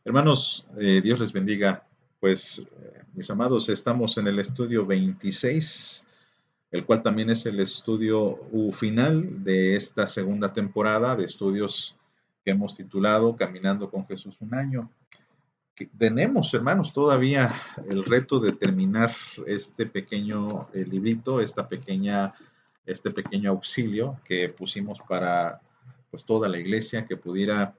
Hermanos, Dios les bendiga. Mis amados, estamos en el estudio 26, el cual también es el estudio final de esta segunda temporada de estudios que hemos titulado Caminando con Jesús un año. Tenemos, hermanos, todavía el reto de terminar este pequeño librito, este pequeño auxilio que pusimos para pues toda la iglesia que pudiera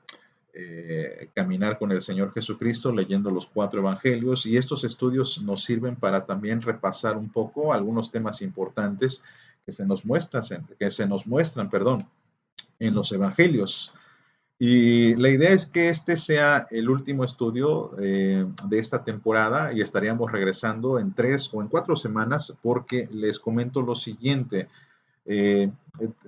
caminar con el Señor Jesucristo leyendo los 4 evangelios, y estos estudios nos sirven para también repasar un poco algunos temas importantes que se nos muestran, perdón, en los evangelios. Y la idea es que este sea el último estudio de esta temporada, y estaríamos regresando en 3 o en 4 semanas, porque les comento lo siguiente. Eh,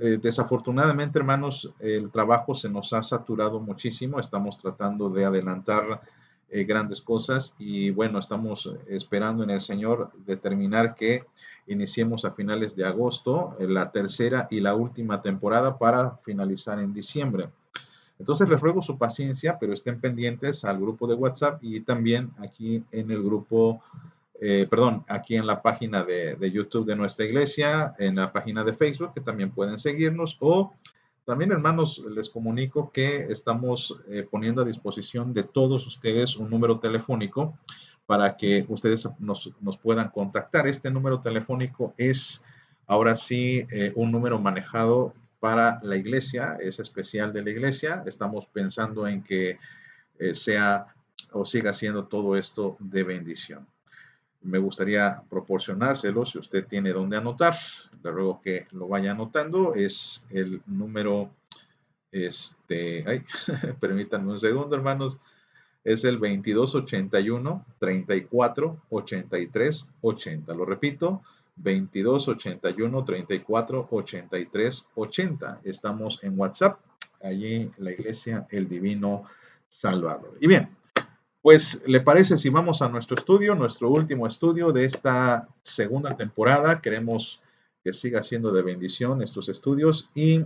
Desafortunadamente, hermanos, el trabajo se nos ha saturado muchísimo. Estamos tratando de adelantar grandes cosas, y bueno, estamos esperando en el Señor determinar que iniciemos a finales de agosto la tercera y la última temporada para finalizar en diciembre. Entonces les ruego su paciencia, pero estén pendientes al grupo de WhatsApp y también aquí en el grupo, aquí en la página de YouTube de nuestra iglesia, en la página de Facebook, que también pueden seguirnos. O también, hermanos, les comunico que estamos poniendo a disposición de todos ustedes un número telefónico para que ustedes nos puedan contactar. Este número telefónico es ahora sí un número manejado para la iglesia, es especial de la iglesia. Estamos pensando en que sea o siga siendo todo esto de bendición. Me gustaría proporcionárselo si usted tiene donde anotar. Le ruego que lo vaya anotando. Es el número, permítanme un segundo, hermanos. Es el 2281 34 83 80. Lo repito, 2281 34 83 80. Estamos en WhatsApp, allí la iglesia El Divino Salvador. Y bien, pues, ¿le parece si vamos a nuestro estudio, nuestro último estudio de esta segunda temporada? Queremos que siga siendo de bendición estos estudios, y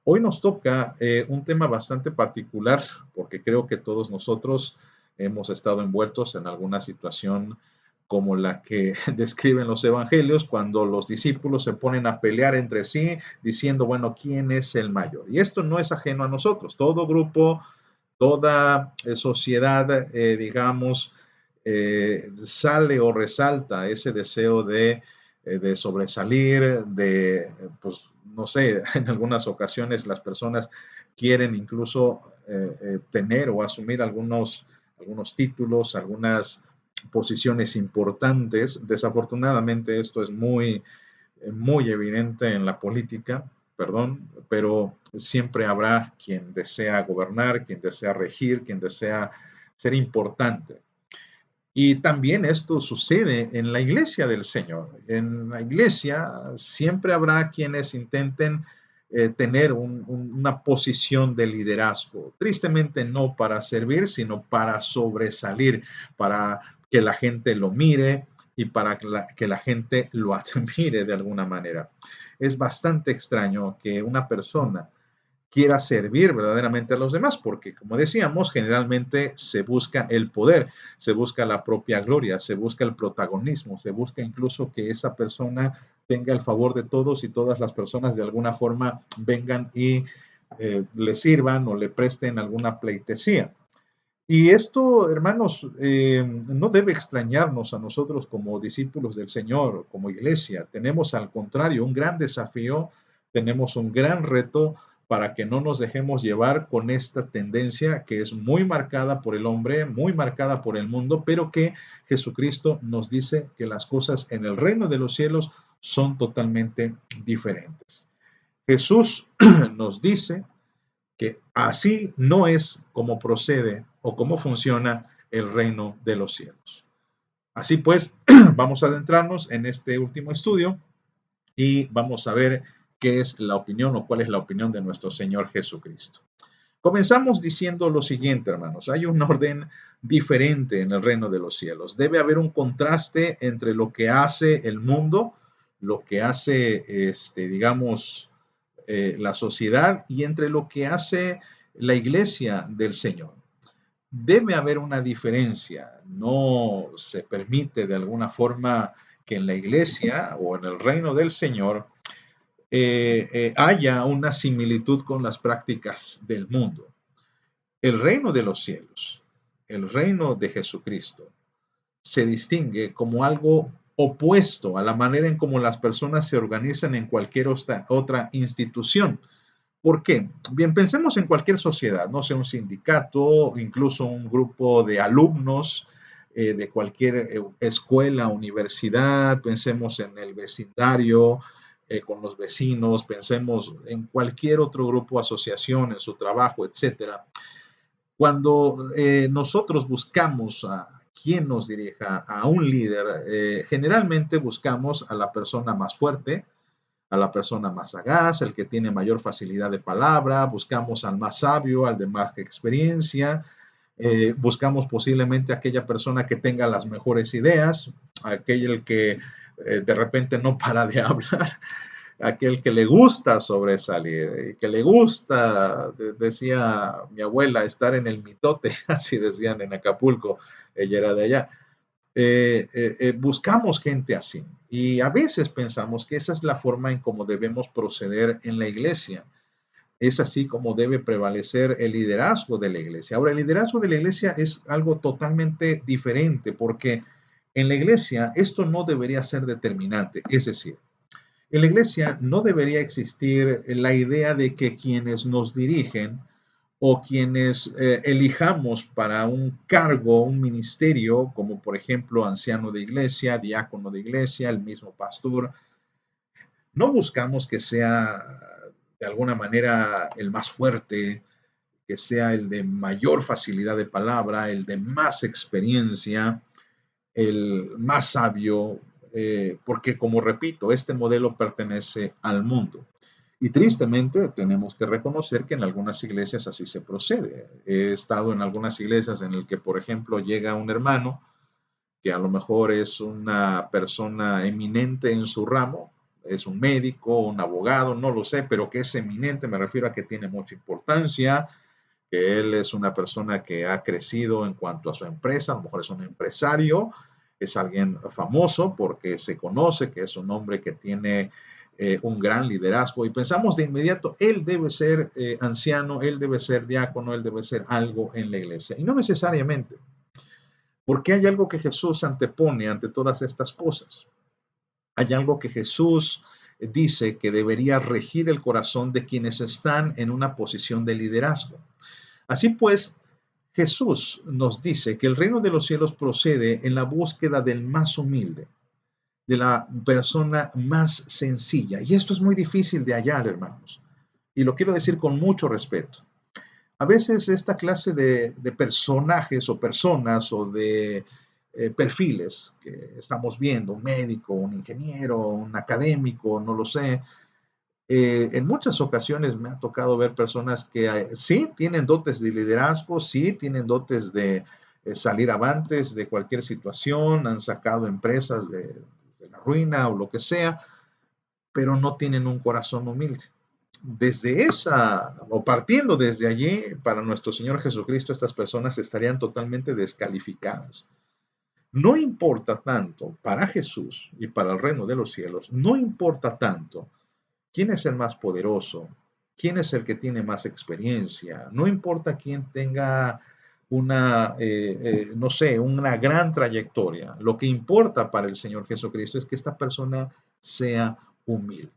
hoy nos toca un tema bastante particular, porque creo que todos nosotros hemos estado envueltos en alguna situación como la que describen los evangelios, cuando los discípulos se ponen a pelear entre sí, diciendo, bueno, ¿quién es el mayor? Y esto no es ajeno a nosotros. Todo grupo, toda sociedad, digamos, sale o resalta ese deseo de sobresalir, pues, no sé, en algunas ocasiones las personas quieren incluso tener o asumir algunos títulos, algunas posiciones importantes. Desafortunadamente esto es muy evidente en la política, perdón, pero siempre habrá quien desea gobernar, quien desea regir, quien desea ser importante. Y también esto sucede en la iglesia del Señor. En la iglesia siempre habrá quienes intenten tener una posición de liderazgo. Tristemente no para servir, sino para sobresalir, para que la gente lo mire y para que la gente lo admire de alguna manera. Es bastante extraño que una persona quiera servir verdaderamente a los demás, porque como decíamos, generalmente se busca el poder, se busca la propia gloria, se busca el protagonismo, se busca incluso que esa persona tenga el favor de todos, y todas las personas de alguna forma vengan y le sirvan o le presten alguna pleitesía. Y esto, hermanos, no debe extrañarnos a nosotros como discípulos del Señor, como iglesia. Tenemos al contrario un gran desafío, tenemos un gran reto para que no nos dejemos llevar con esta tendencia que es muy marcada por el hombre, muy marcada por el mundo, pero que Jesucristo nos dice que las cosas en el reino de los cielos son totalmente diferentes. Jesús nos dice que así no es como procede o cómo funciona el reino de los cielos. Así pues, vamos a adentrarnos en este último estudio y vamos a ver qué es la opinión o cuál es la opinión de nuestro Señor Jesucristo. Comenzamos diciendo lo siguiente, hermanos. Hay un orden diferente en el reino de los cielos. Debe haber un contraste entre lo que hace el mundo, lo que hace, digamos, la sociedad, y entre lo que hace la iglesia del Señor. debe haber una diferencia. No se permite de alguna forma que en la iglesia o en el reino del Señor haya una similitud con las prácticas del mundo. El reino de los cielos, el reino de Jesucristo, se distingue como algo opuesto a la manera en cómo las personas se organizan en cualquier otra institución. ¿Por qué? Bien, pensemos en cualquier sociedad, no sé, un sindicato, incluso un grupo de alumnos de cualquier escuela, universidad, pensemos en el vecindario, con los vecinos, pensemos en cualquier otro grupo, asociación, en su trabajo, etcétera. Cuando nosotros buscamos a quien nos dirija, a un líder, generalmente buscamos a la persona más fuerte, a la persona más sagaz, el que tiene mayor facilidad de palabra, buscamos al más sabio, al de más experiencia, buscamos posiblemente a aquella persona que tenga las mejores ideas, aquel que de repente no para de hablar, aquel que le gusta sobresalir, que le gusta, decía mi abuela, estar en el mitote, así decían en Acapulco, ella era de allá. Buscamos gente así y a veces pensamos que esa es la forma en cómo debemos proceder en la iglesia. Es así como debe prevalecer el liderazgo de la iglesia. Ahora, el liderazgo de la iglesia es algo totalmente diferente porque en la iglesia esto no debería ser determinante. Es decir, en la iglesia no debería existir la idea de que quienes nos dirigen o quienes elijamos para un cargo, un ministerio, como por ejemplo anciano de iglesia, diácono de iglesia, el mismo pastor, no buscamos que sea de alguna manera el más fuerte, que sea el de mayor facilidad de palabra, el de más experiencia, el más sabio, porque como repito, este modelo pertenece al mundo. Y tristemente tenemos que reconocer que en algunas iglesias así se procede. He estado en algunas iglesias en el que, por ejemplo, llega un hermano que a lo mejor es una persona eminente en su ramo, es un médico, un abogado, no lo sé, pero que es eminente, me refiero a que tiene mucha importancia, que él es una persona que ha crecido en cuanto a su empresa, a lo mejor es un empresario, es alguien famoso porque se conoce que es un hombre que tiene un gran liderazgo y pensamos de inmediato, él debe ser anciano, él debe ser diácono, él debe ser algo en la iglesia. Y no necesariamente, porque hay algo que Jesús antepone ante todas estas cosas. Hay algo que Jesús dice que debería regir el corazón de quienes están en una posición de liderazgo. Así pues, Jesús nos dice que el reino de los cielos procede en la búsqueda del más humilde, de la persona más sencilla. Y esto es muy difícil de hallar, hermanos. Y lo quiero decir con mucho respeto. A veces esta clase de personajes o personas o de perfiles que estamos viendo, un médico, un ingeniero, un académico, no lo sé, en muchas ocasiones me ha tocado ver personas que sí tienen dotes de liderazgo, sí tienen dotes de salir avantes de cualquier situación, han sacado empresas de la ruina o lo que sea, pero no tienen un corazón humilde. Desde esa, o partiendo desde allí, para nuestro Señor Jesucristo, estas personas estarían totalmente descalificadas. No importa tanto para Jesús y para el reino de los cielos, no importa tanto quién es el más poderoso, quién es el que tiene más experiencia, no importa quién tenga una, no sé, una gran trayectoria. Lo que importa para el Señor Jesucristo es que esta persona sea humilde.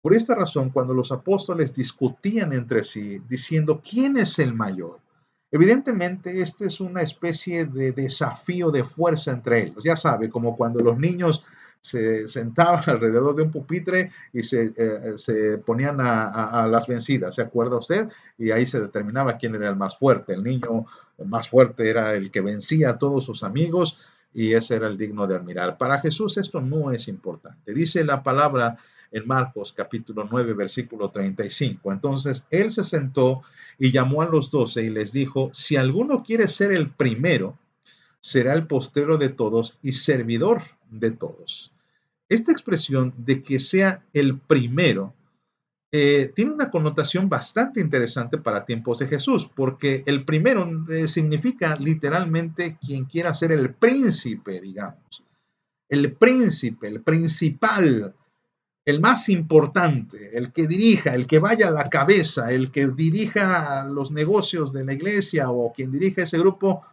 Por esta razón, cuando los apóstoles discutían entre sí, diciendo quién es el mayor, evidentemente este es una especie de desafío de fuerza entre ellos. Ya sabe, como cuando los niños se sentaban alrededor de un pupitre y se ponían a las vencidas, ¿se acuerda usted? Y ahí se determinaba quién era el más fuerte. El niño más fuerte era el que vencía a todos sus amigos y ese era el digno de admirar. Para Jesús esto no es importante. Dice la palabra en Marcos capítulo 9, versículo 35. Entonces él se sentó y llamó a los 12 y les dijo, si alguno quiere ser el primero, será el postrero de todos y servidor de todos. Esta expresión de que sea el primero tiene una connotación bastante interesante para tiempos de Jesús, porque el primero significa literalmente quien quiera ser el príncipe, digamos. El príncipe, el principal, el más importante, el que dirija, el que vaya a la cabeza, el que dirija los negocios de la iglesia o quien dirija ese grupo,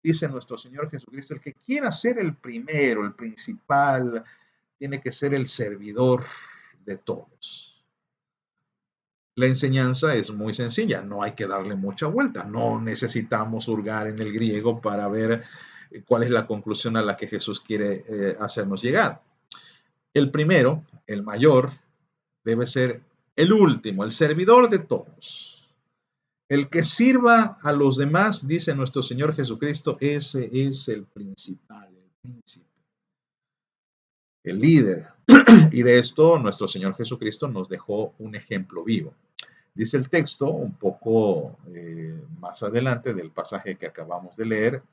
dice nuestro Señor Jesucristo, el que quiera ser el primero, el principal, tiene que ser el servidor de todos. La enseñanza es muy sencilla, no hay que darle mucha vuelta, no necesitamos hurgar en el griego para ver cuál es la conclusión a la que Jesús quiere hacernos llegar. El primero, el mayor, debe ser el último, el servidor de todos. El que sirva a los demás, dice nuestro Señor Jesucristo, ese es el principal, el príncipe, el líder. Y de esto nuestro Señor Jesucristo nos dejó un ejemplo vivo. Dice el texto, un poco más adelante del pasaje que acabamos de leer,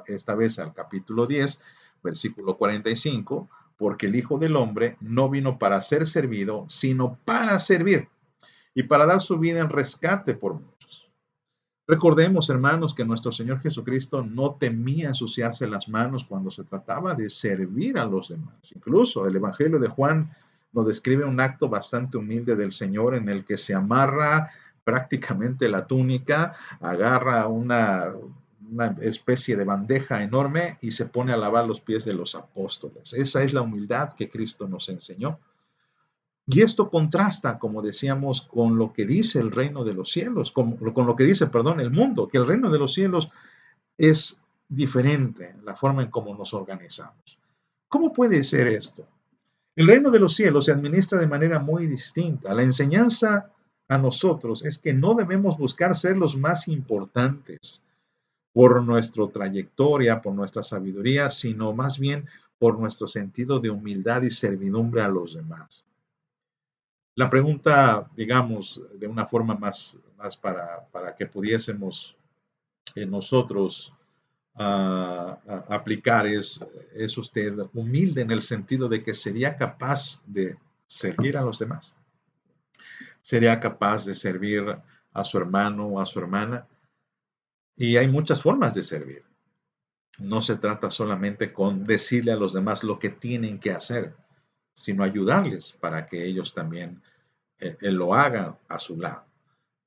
esta vez al capítulo 10, versículo 45, porque el Hijo del Hombre no vino para ser servido, sino para servir y para dar su vida en rescate por muchos. Recordemos, hermanos, que nuestro Señor Jesucristo no temía ensuciarse las manos cuando se trataba de servir a los demás. Incluso el Evangelio de Juan nos describe un acto bastante humilde del Señor en el que se amarra prácticamente la túnica, agarra una especie de bandeja enorme y se pone a lavar los pies de los apóstoles. Esa es la humildad que Cristo nos enseñó. Y esto contrasta, como decíamos, con lo que dice el reino de los cielos, con lo que dice, perdón, el mundo, que el reino de los cielos es diferente en la forma en cómo nos organizamos. ¿Cómo puede ser esto? El reino de los cielos se administra de manera muy distinta. La enseñanza a nosotros es que no debemos buscar ser los más importantes por nuestra trayectoria, por nuestra sabiduría, sino más bien por nuestro sentido de humildad y servidumbre a los demás. La pregunta, digamos, de una forma más para que pudiésemos nosotros aplicar ¿es usted humilde en el sentido de que sería capaz de servir a los demás? ¿Sería capaz de servir a su hermano o a su hermana? Y hay muchas formas de servir. No se trata solamente con decirle a los demás lo que tienen que hacer, sino ayudarles para que ellos también lo hagan a su lado.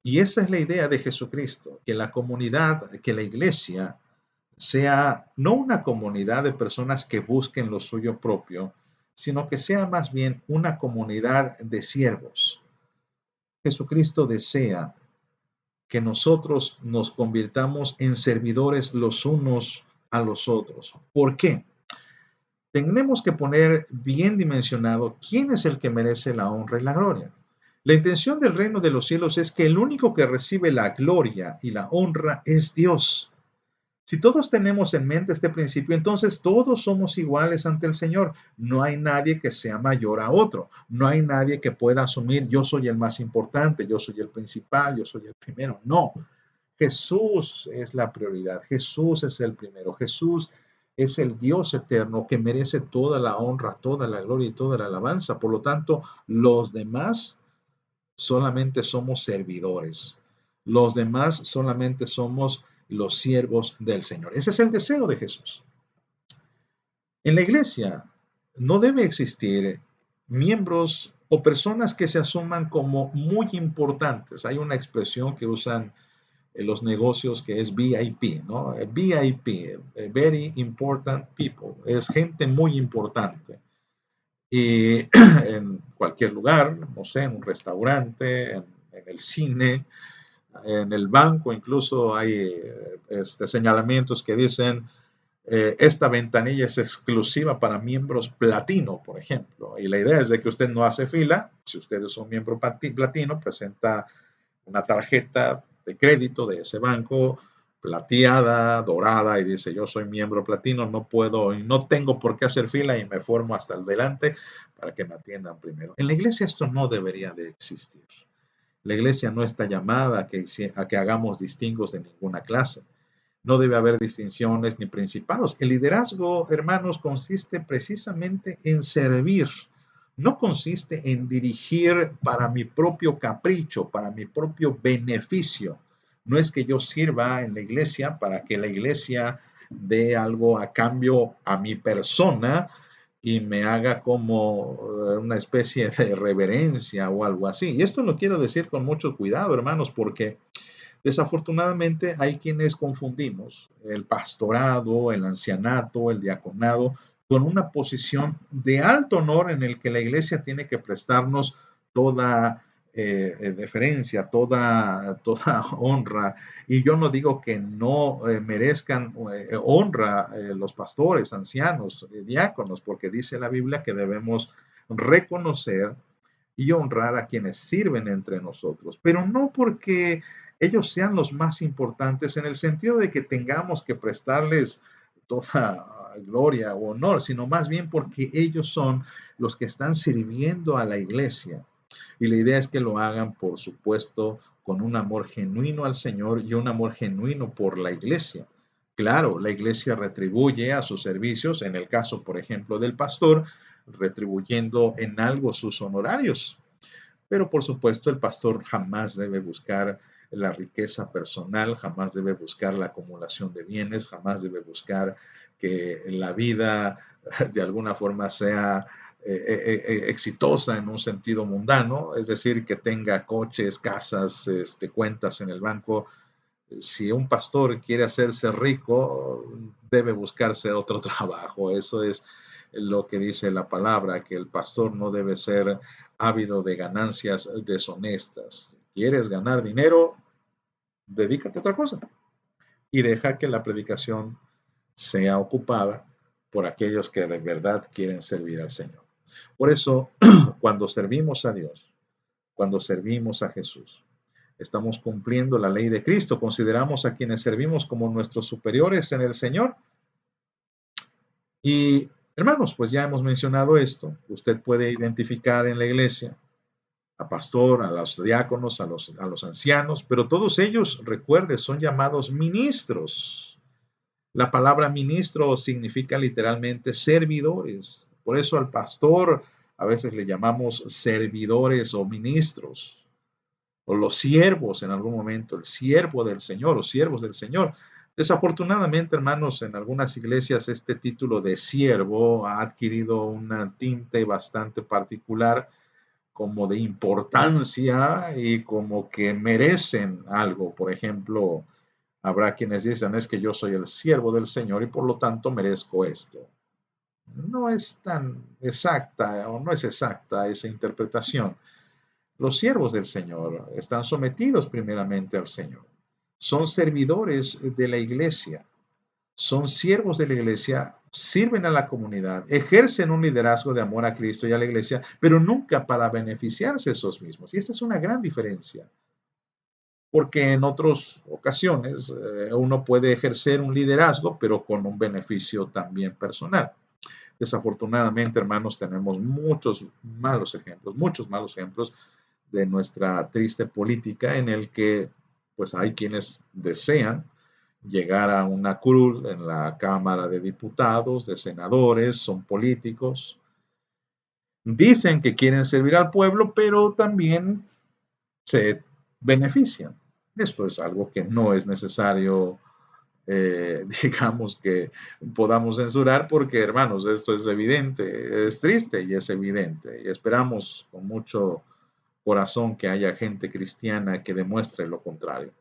Y esa es la idea de Jesucristo, que la comunidad, que la iglesia sea no una comunidad de personas que busquen lo suyo propio, sino que sea más bien una comunidad de siervos. Jesucristo desea que nosotros nos convirtamos en servidores los unos a los otros. ¿Por qué? Tenemos que poner bien dimensionado quién es el que merece la honra y la gloria. La intención del reino de los cielos es que el único que recibe la gloria y la honra es Dios. Si todos tenemos en mente este principio, entonces todos somos iguales ante el Señor. No hay nadie que sea mayor a otro. No hay nadie que pueda asumir yo soy el más importante, yo soy el principal, yo soy el primero. No. Jesús es la prioridad. Jesús es el primero. Jesús es el Dios eterno que merece toda la honra, toda la gloria y toda la alabanza. Por lo tanto, los demás solamente somos servidores. Los demás solamente somos los siervos del Señor. Ese es el deseo de Jesús. En la iglesia no debe existir miembros o personas que se asuman como muy importantes. Hay una expresión que usan en los negocios que es VIP, ¿no? VIP, Very Important People, es gente muy importante. Y en cualquier lugar, no sé, en un restaurante, en el cine, en el banco, incluso hay señalamientos que dicen esta ventanilla es exclusiva para miembros platino, por ejemplo. Y la idea es de que usted no hace fila. Si usted es un miembro platino, presenta una tarjeta de crédito de ese banco plateada, dorada, y dice yo soy miembro platino, no puedo y no tengo por qué hacer fila y me formo hasta el delante para que me atiendan primero. En la iglesia esto no debería de existir. La iglesia no está llamada a que hagamos distingos de ninguna clase. No debe haber distinciones ni principados. El liderazgo, hermanos, consiste precisamente en servir, no consiste en dirigir para mi propio capricho, para mi propio beneficio. No es que yo sirva en la iglesia para que la iglesia dé algo a cambio a mi persona y me haga como una especie de reverencia o algo así. Y esto lo quiero decir con mucho cuidado, hermanos, porque desafortunadamente hay quienes confundimos el pastorado, el ancianato, el diaconado con una posición de alto honor en el que la iglesia tiene que prestarnos toda deferencia, toda honra. Y yo no digo que no merezcan honra los pastores, ancianos, diáconos, porque dice la Biblia que debemos reconocer y honrar a quienes sirven entre nosotros, pero no porque ellos sean los más importantes en el sentido de que tengamos que prestarles toda gloria o honor, sino más bien porque ellos son los que están sirviendo a la iglesia. Y la idea es que lo hagan, por supuesto, con un amor genuino al Señor y un amor genuino por la iglesia. Claro, la iglesia retribuye a sus servicios, en el caso, por ejemplo, del pastor, retribuyendo en algo sus honorarios. Pero por supuesto, el pastor jamás debe buscar la riqueza personal, jamás debe buscar la acumulación de bienes, jamás debe buscar que la vida de alguna forma sea exitosa en un sentido mundano, es decir, que tenga coches, casas, cuentas en el banco. Si un pastor quiere hacerse rico, debe buscarse otro trabajo. Eso es lo que dice la palabra, que el pastor no debe ser ávido de ganancias deshonestas. ¿Quieres ganar dinero? Dedícate a otra cosa y deja que la predicación sea ocupada por aquellos que de verdad quieren servir al Señor. Por eso, cuando servimos a Dios, cuando servimos a Jesús, estamos cumpliendo la ley de Cristo. Consideramos a quienes servimos como nuestros superiores en el Señor. Y hermanos, pues ya hemos mencionado esto. Usted puede identificar en la iglesia a pastor, a los diáconos, a los ancianos, pero todos ellos, recuerde, son llamados ministros. La palabra ministro significa literalmente servidores. Por eso al pastor a veces le llamamos servidores o ministros, o los siervos en algún momento, el siervo del Señor o siervos del Señor. Desafortunadamente, hermanos, en algunas iglesias este título de siervo ha adquirido una tinte bastante particular, como de importancia y como que merecen algo. Por ejemplo, habrá quienes dicen, es que yo soy el siervo del Señor y por lo tanto merezco esto. No es tan exacta o no es exacta esa interpretación. Los siervos del Señor están sometidos primeramente al Señor. Son servidores de la iglesia. Son siervos de la iglesia, sirven a la comunidad, ejercen un liderazgo de amor a Cristo y a la iglesia, pero nunca para beneficiarse esos mismos. Y esta es una gran diferencia, porque en otras ocasiones uno puede ejercer un liderazgo, pero con un beneficio también personal. Desafortunadamente, hermanos, tenemos muchos malos ejemplos de nuestra triste política en el que pues hay quienes desean llegar a una curul en la Cámara de Diputados, de senadores, son políticos, dicen que quieren servir al pueblo, pero también se benefician. Esto es algo que no es necesario, digamos, que podamos censurar porque, hermanos, esto es evidente, es triste y es evidente. Y esperamos con mucho corazón que haya gente cristiana que demuestre lo contrario.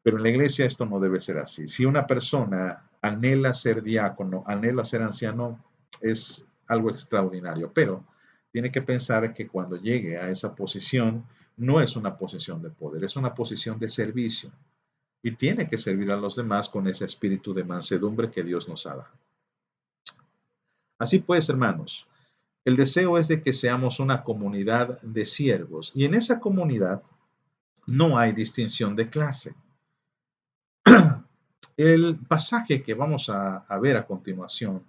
Pero en la iglesia esto no debe ser así. Si una persona anhela ser diácono, anhela ser anciano, es algo extraordinario, pero tiene que pensar que cuando llegue a esa posición, no es una posición de poder, es una posición de servicio. Y tiene que servir a los demás con ese espíritu de mansedumbre que Dios nos ha dado. Así pues, hermanos, el deseo es de que seamos una comunidad de siervos y en esa comunidad no hay distinción de clase. El pasaje que vamos a ver a continuación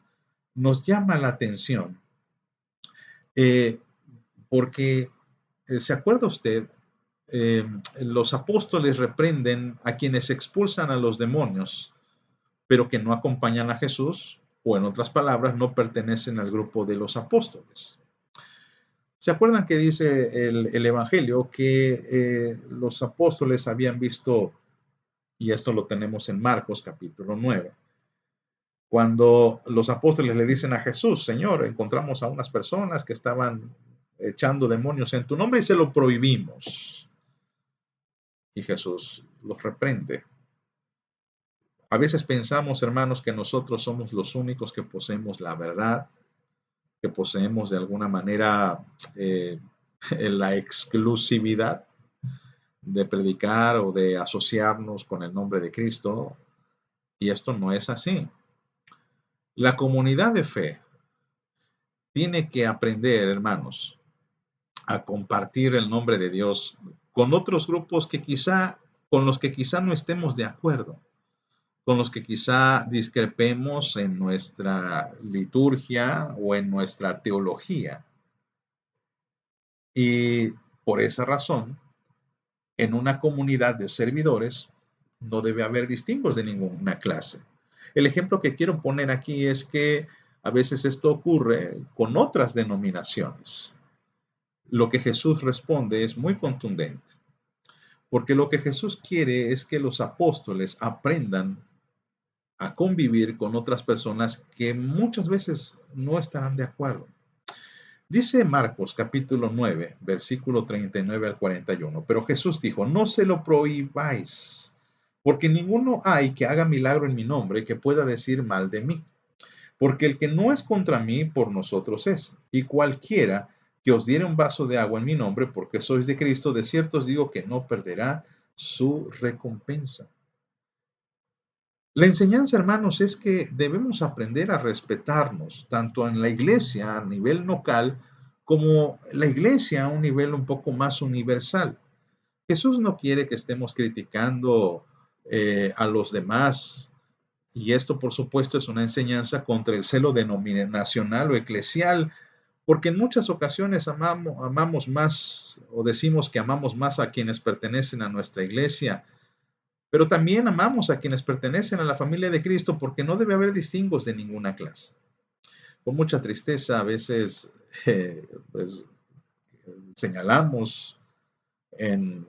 nos llama la atención eh, porque, ¿se acuerda usted? Los apóstoles reprenden a quienes expulsan a los demonios, pero que no acompañan a Jesús, o en otras palabras, no pertenecen al grupo de los apóstoles. ¿Se acuerdan que dice el Evangelio que los apóstoles habían visto, y esto lo tenemos en Marcos capítulo 9, cuando los apóstoles le dicen a Jesús, Señor, encontramos a unas personas que estaban echando demonios en tu nombre y se lo prohibimos? Y Jesús los reprende. A veces pensamos, hermanos, que nosotros somos los únicos que poseemos la verdad, que poseemos de alguna manera eh, la exclusividad de predicar o de asociarnos con el nombre de Cristo, y esto no es así. La comunidad de fe tiene que aprender, hermanos, a compartir el nombre de Dios con otros grupos con los que quizá no estemos de acuerdo, con los que quizá discrepemos en nuestra liturgia o en nuestra teología. Y por esa razón, en una comunidad de servidores no debe haber distingos de ninguna clase. El ejemplo que quiero poner aquí es que a veces esto ocurre con otras denominaciones. Lo que Jesús responde es muy contundente, porque lo que Jesús quiere es que los apóstoles aprendan a convivir con otras personas que muchas veces no estarán de acuerdo. Dice Marcos capítulo 9, versículo 39 al 41, pero Jesús dijo, no se lo prohibáis, porque ninguno hay que haga milagro en mi nombre que pueda decir mal de mí, porque el que no es contra mí, por nosotros es, y cualquiera que os diere un vaso de agua en mi nombre, porque sois de Cristo, de cierto os digo que no perderá su recompensa. La enseñanza, hermanos, es que debemos aprender a respetarnos, tanto en la iglesia a nivel local, como la iglesia a un nivel un poco más universal. Jesús no quiere que estemos criticando a los demás, y esto, por supuesto, es una enseñanza contra el celo denominacional o eclesial, porque en muchas ocasiones amamos más o decimos que amamos más a quienes pertenecen a nuestra iglesia, pero también amamos a quienes pertenecen a la familia de Cristo porque no debe haber distingos de ninguna clase. Con mucha tristeza a veces pues, señalamos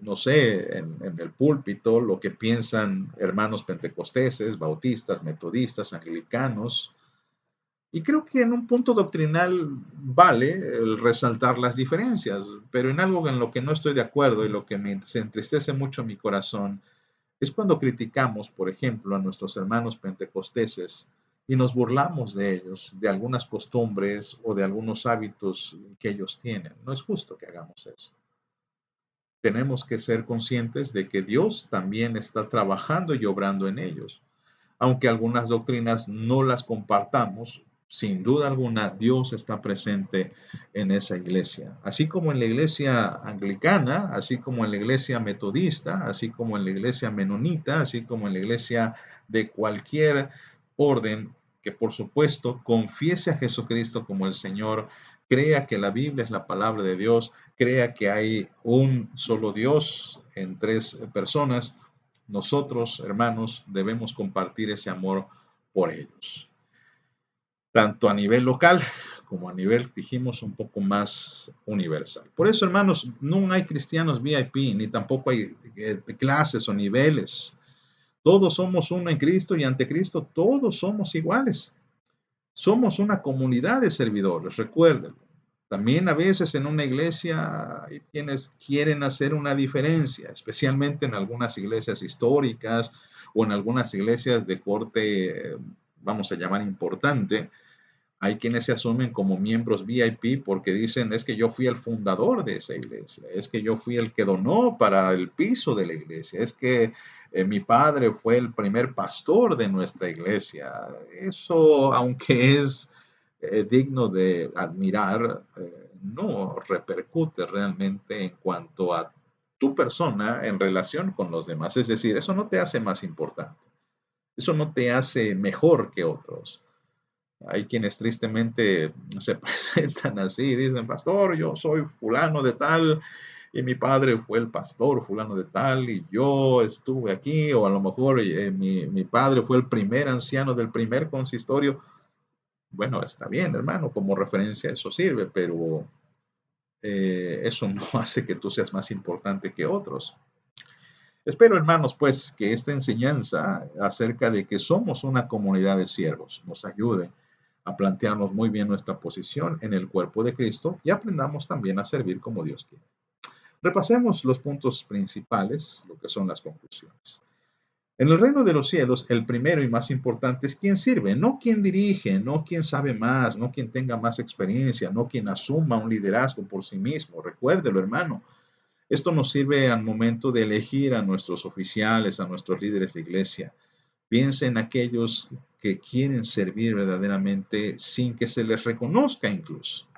no sé, en el púlpito lo que piensan hermanos pentecosteses, bautistas, metodistas, anglicanos. Y creo que en un punto doctrinal vale el resaltar las diferencias, pero en algo en lo que no estoy de acuerdo y lo que se entristece mucho mi corazón es cuando criticamos, por ejemplo, a nuestros hermanos pentecosteses y nos burlamos de ellos, de algunas costumbres o de algunos hábitos que ellos tienen. No es justo que hagamos eso. Tenemos que ser conscientes de que Dios también está trabajando y obrando en ellos. Aunque algunas doctrinas no las compartamos, sin duda alguna Dios está presente en esa iglesia. Así como en la iglesia anglicana, así como en la iglesia metodista, así como en la iglesia menonita, así como en la iglesia de cualquier orden que por supuesto confiese a Jesucristo como el Señor, crea que la Biblia es la palabra de Dios, crea que hay un solo Dios en tres personas. Nosotros, hermanos, debemos compartir ese amor por ellos, tanto a nivel local como a nivel, dijimos, un poco más universal. Por eso, hermanos, no hay cristianos VIP, ni tampoco hay clases o niveles. Todos somos uno en Cristo y ante Cristo todos somos iguales. Somos una comunidad de servidores, recuérdenlo. También a veces en una iglesia hay quienes quieren hacer una diferencia, especialmente en algunas iglesias históricas o en algunas iglesias de corte, vamos a llamar importante. Hay quienes se asumen como miembros VIP porque dicen, es que yo fui el fundador de esa iglesia, es que yo fui el que donó para el piso de la iglesia, es que mi padre fue el primer pastor de nuestra iglesia. Eso, aunque es digno de admirar, no repercute realmente en cuanto a tu persona en relación con los demás. Es decir, eso no te hace más importante, eso no te hace mejor que otros. Hay quienes tristemente se presentan así y dicen, pastor, yo soy fulano de tal y mi padre fue el pastor fulano de tal y yo estuve aquí, o a lo mejor mi padre fue el primer anciano del primer consistorio. Bueno, está bien, hermano, como referencia eso sirve, pero eso no hace que tú seas más importante que otros. Espero, hermanos, pues, que esta enseñanza acerca de que somos una comunidad de siervos nos ayude a plantearnos muy bien nuestra posición en el cuerpo de Cristo y aprendamos también a servir como Dios quiere. Repasemos los puntos principales, lo que son las conclusiones. En el reino de los cielos, el primero y más importante es quien sirve, no quien dirige, no quien sabe más, no quien tenga más experiencia, no quien asuma un liderazgo por sí mismo. Recuérdelo, hermano. Esto nos sirve al momento de elegir a nuestros oficiales, a nuestros líderes de iglesia. Piensa en aquellos que quieren servir verdaderamente sin que se les reconozca incluso.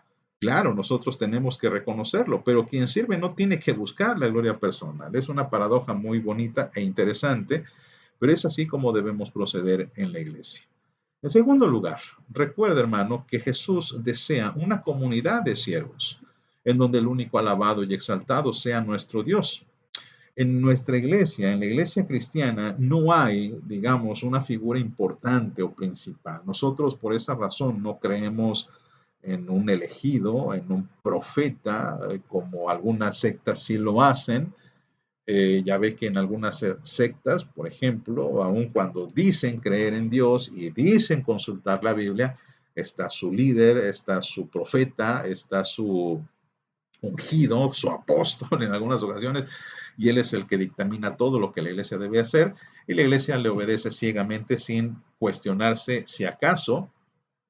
Claro, nosotros tenemos que reconocerlo, pero quien sirve no tiene que buscar la gloria personal. Es una paradoja muy bonita e interesante, pero es así como debemos proceder en la iglesia. En segundo lugar, recuerda, hermano, que Jesús desea una comunidad de siervos, en donde el único alabado y exaltado sea nuestro Dios. En nuestra iglesia, en la iglesia cristiana, no hay, digamos, una figura importante o principal. Nosotros por esa razón no creemos en un elegido, en un profeta, como algunas sectas sí lo hacen. Ya ve que en algunas sectas, por ejemplo, aun cuando dicen creer en Dios y dicen consultar la Biblia, está su líder, está su profeta, está su ungido, su apóstol en algunas ocasiones, y él es el que dictamina todo lo que la iglesia debe hacer, y la iglesia le obedece ciegamente sin cuestionarse si acaso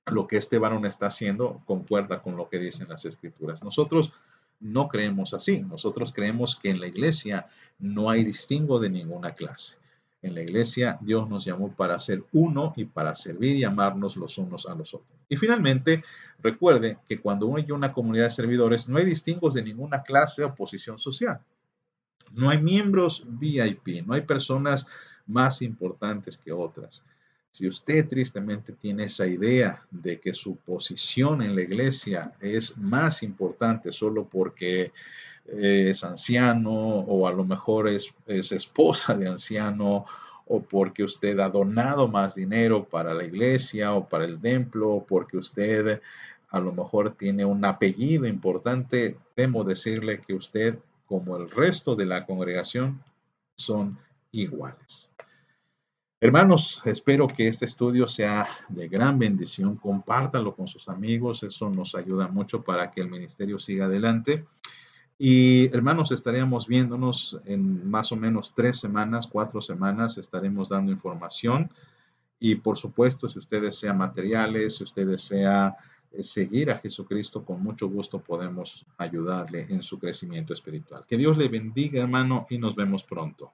lo que este varón está haciendo concuerda con lo que dicen las escrituras. Nosotros no creemos así. Nosotros creemos que en la iglesia no hay distingo de ninguna clase. En la iglesia Dios nos llamó para ser uno y para servir y amarnos los unos a los otros. Y finalmente, recuerde que cuando hay una comunidad de servidores no hay distingos de ninguna clase o posición social. No hay miembros VIP, no hay personas más importantes que otras. Si usted tristemente tiene esa idea de que su posición en la iglesia es más importante solo porque es anciano o a lo mejor es esposa de anciano o porque usted ha donado más dinero para la iglesia o para el templo o porque usted a lo mejor tiene un apellido importante, temo decirle que usted, como el resto de la congregación, son iguales. Hermanos, espero que este estudio sea de gran bendición. Compártanlo con sus amigos, eso nos ayuda mucho para que el ministerio siga adelante. Y hermanos, estaríamos viéndonos en más o menos 3 semanas, 4 semanas, estaremos dando información. Y por supuesto, si usted desea materiales, si usted desea seguir a Jesucristo, con mucho gusto podemos ayudarle en su crecimiento espiritual. Que Dios le bendiga, hermano, y nos vemos pronto.